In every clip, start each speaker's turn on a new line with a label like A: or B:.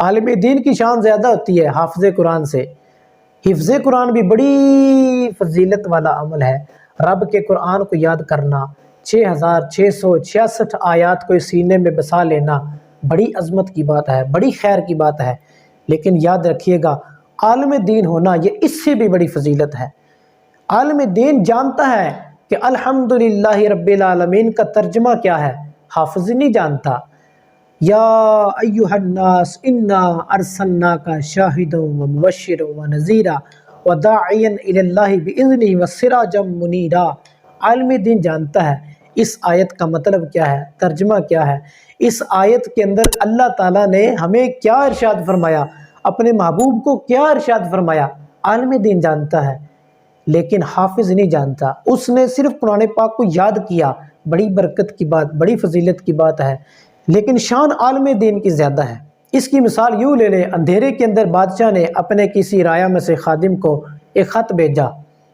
A: عالم دین کی شان زیادہ ہوتی ہے حافظ قرآن سے۔ حفظ قرآن بھی بڑی فضیلت والا عمل ہے۔ رب کے قرآن کو یاد کرنا، 6666 آیات کو سینے میں بسا لینا بڑی عظمت کی بات ہے، بڑی خیر کی بات ہے۔ لیکن یاد رکھیے گا عالم دین ہونا یہ اس سے بھی بڑی فضیلت ہے۔ عالم دین جانتا ہے کہ الحمدللہ رب العالمین کا ترجمہ کیا ہے، حافظ نہیں جانتا۔ یا ایہا الناس انا ارسلناک شاہدا ومبشرا ونذیرا وداعیا الی اللہ باذنہ وسراجا منیرا۔ عالم دین جانتا ہے اس آیت کا مطلب کیا ہے، ترجمہ کیا ہے۔ اس آیت کے اندر اللہ تعالیٰ نے ہمیں کیا ارشاد فرمایا، اپنے محبوب کو کیا ارشاد فرمایا، عالم دین جانتا ہے۔ لیکن حافظ نہیں جانتا، اس نے صرف قرآن پاک کو یاد کیا، بڑی برکت کی بات، بڑی فضیلت کی بات ہے، لیکن شان عالم دین کی زیادہ ہے۔ اس کی مثال یوں لے لیں، اندھیرے کے اندر بادشاہ نے اپنے کسی رایا میں سے خادم کو ایک خط بھیجا۔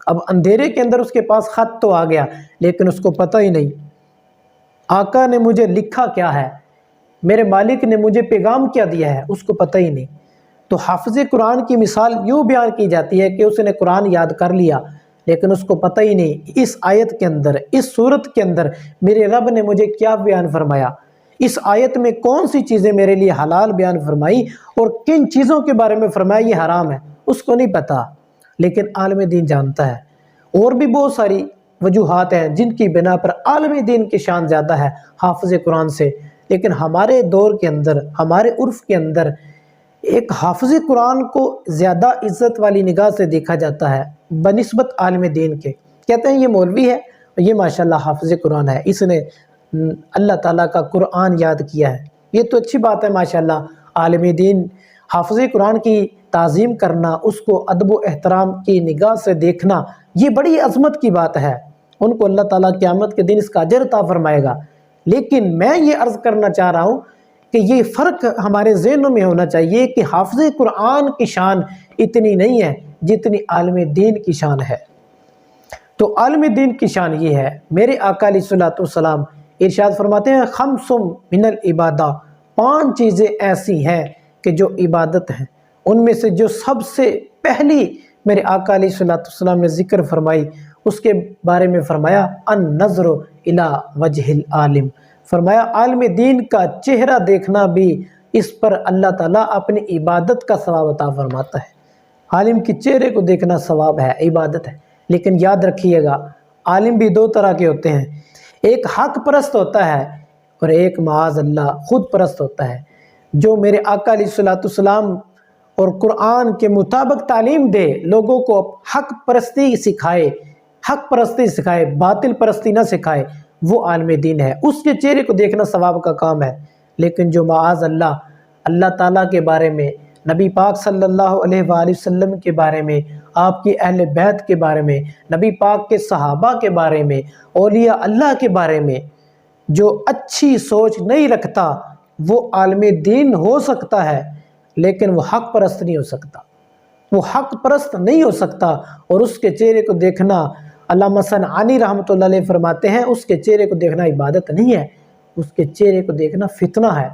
A: اب اندھیرے کے اندر اس کے پاس خط تو آ گیا، لیکن اس کو پتہ ہی نہیں آقا نے مجھے لکھا کیا ہے، میرے مالک نے مجھے پیغام کیا دیا ہے، اس کو پتہ ہی نہیں۔ تو حافظ قرآن کی مثال یوں بیان کی جاتی ہے کہ اس نے قرآن یاد کر لیا، لیکن اس کو پتہ ہی نہیں اس آیت کے اندر، اس صورت کے اندر میرے رب نے مجھے کیا بیان فرمایا، اس آیت میں کون سی چیزیں میرے لیے حلال بیان فرمائی اور کن چیزوں کے بارے میں فرمایا یہ حرام ہے، اس کو نہیں پتہ۔ لیکن عالم دین جانتا ہے۔ اور بھی بہت ساری وجوہات ہیں جن کی بنا پر عالم دین کی شان زیادہ ہے حافظ قرآن سے، لیکن ہمارے دور کے اندر، ہمارے عرف کے اندر ایک حافظ قرآن کو زیادہ عزت والی نگاہ سے دیکھا جاتا ہے بنسبت عالم دین کے۔ کہتے ہیں یہ مولوی ہے، یہ ماشاءاللہ حافظ قرآن ہے، اس نے اللہ تعالیٰ کا قرآن یاد کیا ہے، یہ تو اچھی بات ہے ماشاءاللہ۔ عالم دین حافظ قرآن کی تعظیم کرنا، اس کو ادب و احترام کی نگاہ سے دیکھنا، یہ بڑی عظمت کی بات ہے، ان کو اللہ تعالیٰ قیامت کے دن اس کا اجر عطا فرمائے گا۔ لیکن میں یہ عرض کرنا چاہ رہا ہوں کہ یہ فرق ہمارے ذہنوں میں ہونا چاہیے کہ حافظ قرآن کی شان اتنی نہیں ہے جتنی عالم دین کی شان ہے۔ تو عالم دین کی شان یہ ہے، میرے آقا علیہ الصلوۃ والسلام ارشاد فرماتے ہیں خمس من العبادہ، 5 چیزیں ایسی ہیں کہ جو عبادت ہیں، ان میں سے جو سب سے پہلی میرے آقا علیہ الصلوۃ والسلام نے ذکر فرمائی، اس کے بارے میں فرمایا النظر الی وجہ العالم، فرمایا عالم دین کا چہرہ دیکھنا بھی اس پر اللہ تعالیٰ اپنی عبادت کا ثواب عطا فرماتا ہے۔ عالم کے چہرے کو دیکھنا ثواب ہے، عبادت ہے۔ لیکن یاد رکھیے گا عالم بھی 2 طرح کے ہوتے ہیں، ایک حق پرست ہوتا ہے اور ایک معاذ اللہ خود پرست ہوتا ہے، جو میرے آقا علیہ الصلوۃ والسلام اور قرآن کے مطابق تعلیم دے، لوگوں کو حق پرستی سکھائے، حق پرستی سکھائے، باطل پرستی نہ سکھائے، وہ عالم دین ہے، اس کے چہرے کو دیکھنا ثواب کا کام ہے۔ لیکن جو معاذ اللہ اللہ تعالیٰ کے بارے میں، نبی پاک صلی اللہ علیہ وآلہ وسلم کے بارے میں، آپ کی اہل بیت کے بارے میں، نبی پاک کے صحابہ کے بارے میں، اولیاء اللہ کے بارے میں جو اچھی سوچ نہیں رکھتا، وہ عالم دین ہو سکتا ہے لیکن وہ حق پرست نہیں ہو سکتا، وہ حق پرست نہیں ہو سکتا۔ اور اس کے چہرے کو دیکھنا، علامہ صنعانی رحمۃ اللہ علیہ فرماتے ہیں اس کے چہرے کو دیکھنا عبادت نہیں ہے، اس کے چہرے کو دیکھنا فتنہ ہے۔